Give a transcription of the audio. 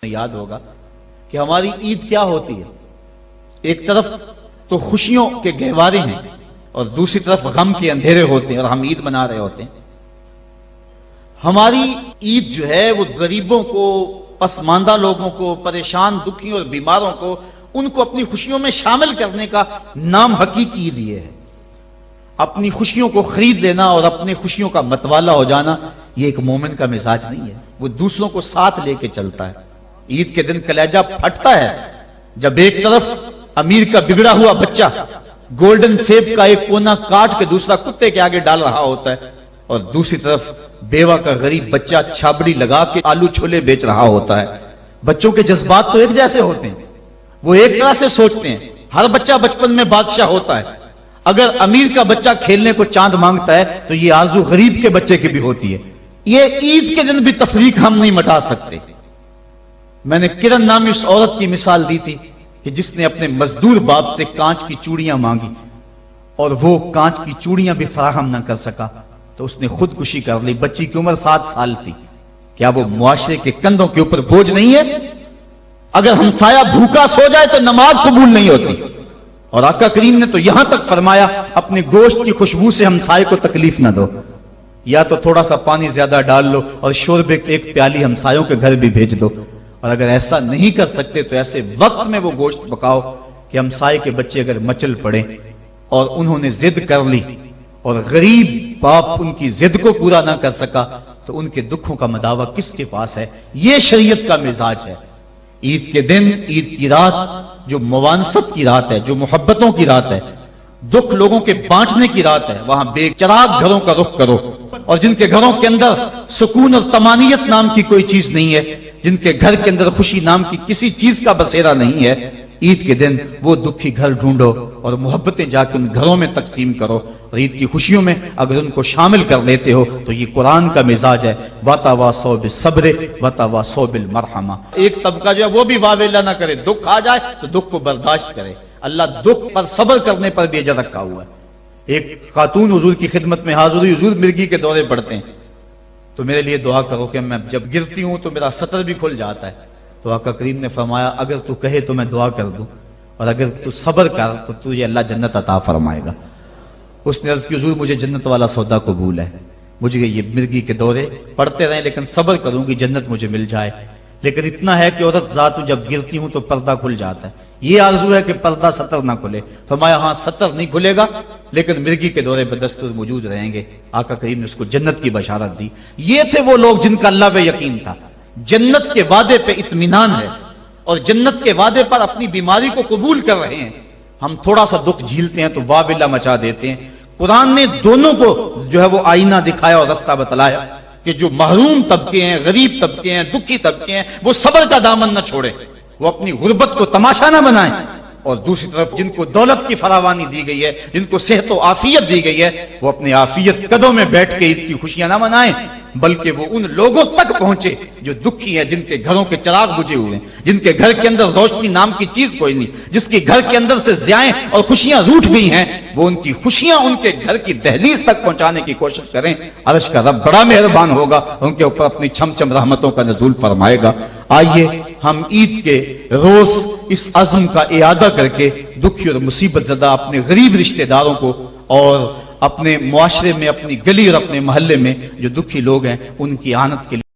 یاد ہوگا کہ ہماری عید کیا ہوتی ہے۔ ایک طرف تو خوشیوں کے گہوارے ہیں اور دوسری طرف غم کے اندھیرے ہوتے ہیں اور ہم عید منا رہے ہوتے ہیں۔ ہماری عید جو ہے وہ غریبوں کو، پسماندہ لوگوں کو، پریشان دکھیوں اور بیماروں کو، ان کو اپنی خوشیوں میں شامل کرنے کا نام حقیقی عید یہ ہے۔ اپنی خوشیوں کو خرید لینا اور اپنی خوشیوں کا متوالا ہو جانا یہ ایک مومن کا مزاج نہیں ہے، وہ دوسروں کو ساتھ لے کے چلتا ہے۔ عید کے دن کلیجہ پھٹتا ہے جب ایک طرف امیر کا بگڑا ہوا بچہ گولڈن سیب کا ایک کونا کاٹ کے دوسرا کتے کے آگے ڈال رہا ہوتا ہے اور دوسری طرف بیوہ کا غریب بچہ چھابڑی لگا کے آلو چھولے بیچ رہا ہوتا ہے۔ بچوں کے جذبات تو ایک جیسے ہوتے ہیں، وہ ایک طرح سے سوچتے ہیں۔ ہر بچہ بچپن میں بادشاہ ہوتا ہے۔ اگر امیر کا بچہ کھیلنے کو چاند مانگتا ہے تو یہ آرزو غریب کے بچے کی بھی ہوتی ہے۔ یہ عید کے دن بھی تفریق ہم نہیں مٹا سکتے۔ میں نے کرن نامی اس عورت کی مثال دی تھی کہ جس نے اپنے مزدور باپ سے کانچ کی چوڑیاں مانگی اور وہ کانچ کی چوڑیاں بھی فراہم نہ کر سکا تو اس نے خودکشی کر لی۔ بچی کی عمر 7 سال تھی۔ کیا وہ معاشرے کے کندھوں کے اوپر بوجھ نہیں ہے؟ اگر ہمسایہ بھوکا سو جائے تو نماز قبول نہیں ہوتی، اور آقا کریم نے تو یہاں تک فرمایا اپنے گوشت کی خوشبو سے ہمسائے کو تکلیف نہ دو، یا تو تھوڑا سا پانی زیادہ ڈال لو اور شوربے ایک پیالی ہمسایوں کے گھر بھی بھیج دو۔ اور اگر ایسا نہیں کر سکتے تو ایسے وقت میں وہ گوشت پکاؤ کہ ہمسائے کے بچے اگر مچل پڑے اور انہوں نے ضد کر لی اور غریب باپ ان کی ضد کو پورا نہ کر سکا تو ان کے دکھوں کا مداوع کس کے پاس ہے؟ یہ شریعت کا مزاج ہے۔ عید کے دن، عید کی رات جو موانست کی رات ہے، جو محبتوں کی رات ہے، دکھ لوگوں کے بانٹنے کی رات ہے، وہاں بے چراغ گھروں کا رخ کرو، اور جن کے گھروں کے اندر سکون اور طمانینت نام کی کوئی چیز نہیں ہے، جن کے گھر کے اندر خوشی نام کی کسی چیز کا بسیرا نہیں ہے، عید کے دن وہ دکھی گھر ڈھونڈو اور محبتیں جا کے ان گھروں میں تقسیم کرو، اور عید کی خوشیوں میں اگر ان کو شامل کر لیتے ہو تو یہ قرآن کا مزاج ہے۔ وَتَوَاصَوْا بِالصَّبْرِ وَتَوَاصَوْا بِالْمَرْحَمَةِ۔ ایک طبقہ جو ہے وہ بھی واویلا نہ کرے، دکھ آ جائے تو دکھ کو برداشت کرے۔ اللہ دکھ پر صبر کرنے پر بھی اجر رکھا ہوا ہے۔ ایک خاتون حضور کی خدمت میں حاضر ہوئی، حضور مرگی کے دورے پڑتے ہیں تو میرے لیے دعا کرو کہ میں جب گرتی ہوں تو میرا سطر بھی کھل جاتا ہے۔ تو آقا کریم نے فرمایا اگر تو کہے تو میں دعا کر دوں، اور اگر تو صبر کر تو تجھے اللہ جنت عطا فرمائے گا۔ اس نے عرض کی حضور مجھے جنت والا سودا قبول ہے، مجھے یہ مرگی کے دورے پڑتے رہیں لیکن صبر کروں گی جنت مجھے مل جائے، لیکن اتنا ہے کہ عورت ذات جب گرتی ہوں تو پردہ کھل جاتا ہے، یہ آرزو ہے کہ پردہ سطر نہ کھلے۔ فرمایا ہاں سطر نہیں کھلے گا لیکن مرگی کے دورے بدستور موجود رہیں گے۔ آقا کریم نے اس کو جنت کی بشارت دی۔ یہ تھے وہ لوگ جن کا اللہ پہ یقین تھا، جنت کے وعدے پہ اطمینان ہے اور جنت کے وعدے پر اپنی بیماری کو قبول کر رہے ہیں۔ ہم تھوڑا سا دکھ جھیلتے ہیں تو واویلا مچا دیتے ہیں۔ قرآن نے دونوں کو جو ہے وہ آئینہ دکھایا اور رستہ بتلایا کہ جو محروم طبقے ہیں، غریب طبقے ہیں، دکھی طبقے ہیں، وہ صبر کا دامن نہ چھوڑے، وہ اپنی غربت کو تماشا نہ بنائیں، اور دوسری طرف جن کو دولت کی فراوانی دی گئی ہے، جن کو صحت و عافیت دی گئی ہے، وہ اپنی عافیت قدوں میں بیٹھ کے عید کی خوشیاں نہ منائیں، بلکہ وہ ان لوگوں تک پہنچے جو دکھی ہیں، جن کے گھروں کے چراغ بجھے ہوئے ہیں، جن کے گھر کے اندر روشنی نام کی چیز کوئی نہیں، جس کے گھر کے اندر سے ضیائیں اور خوشیاں روٹھ گئی ہیں، وہ ان کی خوشیاں ان کے گھر کی دہلیز تک پہنچانے کی کوشش کریں۔ عرش کا رب بڑا مہربان ہوگا، ان کے اوپر اپنی چھم چھم رحمتوں کا نزول فرمائے گا۔ آئیے ہم عید کے روز اس عزم کا اعادہ کر کے دکھی اور مصیبت زدہ اپنے غریب رشتہ داروں کو اور اپنے معاشرے میں، اپنی گلی اور اپنے محلے میں جو دکھی لوگ ہیں ان کی اعانت کے لیے